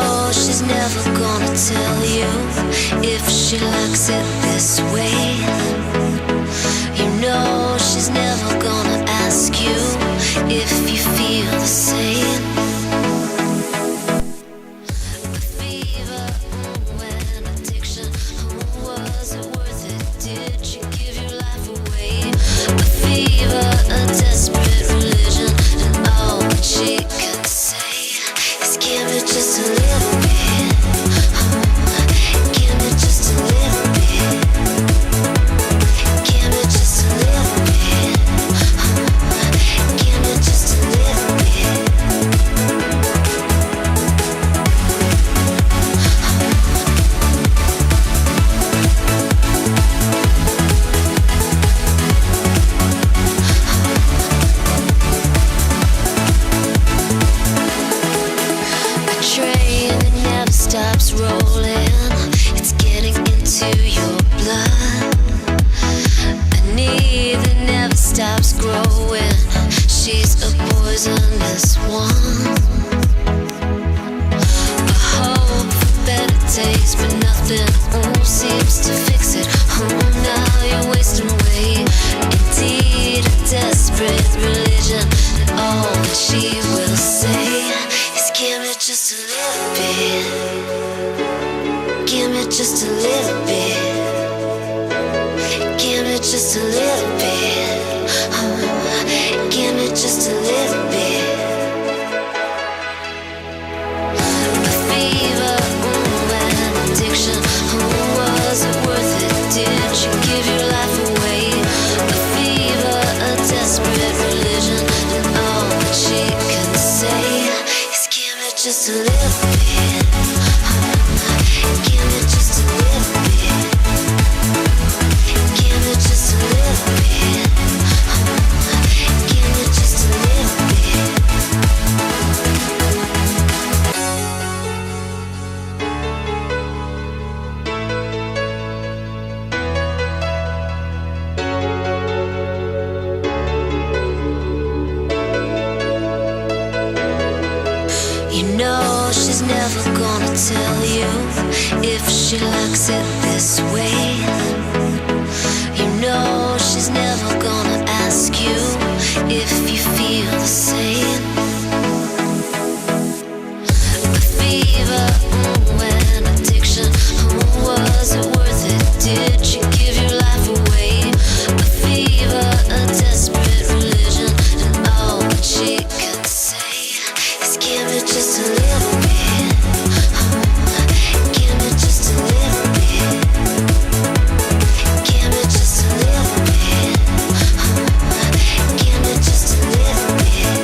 know she's never gonna tell you if she likes it this way. You know she's never gonna ask you if you feel the same. The fever, and addiction, was it worth it? Did you give your life away? The fever, a desperate religion, and all that she can say is give me just a little bit. Give me just a little bit. Give me just a little bit. Give me just a little bit. A train that never stops rolling, it's getting into your blood. A need that never stops growing, she's a poisonous one. A hope for better days, but nothing seems to fix it. Now you're wasting away. Indeed, a desperate religion, and all that she will say is give me just a little bit. Give me just a little bit. Give me just a little bit. Give me just a little bit. The fever, and addiction, was it worth it? Did you give your life away? The fever, a desperate religion, and all that she can say is give me just a little bit. Give me just a little bit. Give me just a little bit. Give me just a little bit. You know she's never gonna tell you if she likes it this way. You know she's never gonna ask you if you feel the same. The fever, and addiction, was it worth it? Did you give your life away? The fever, a desperate religion, and all that she can say is give me just a little bit. Give me just a little bit. Give me just a little bit. Give me just a little bit.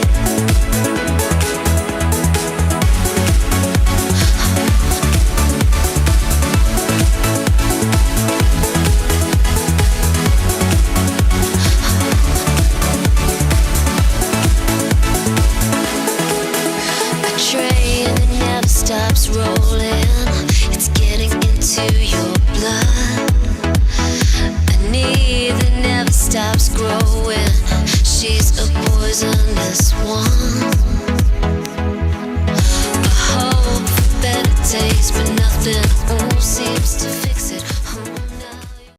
A train that never stops rolling, it's getting into your blood. A need that never stops growing, she's a poisonous one. A hope for better days, but nothing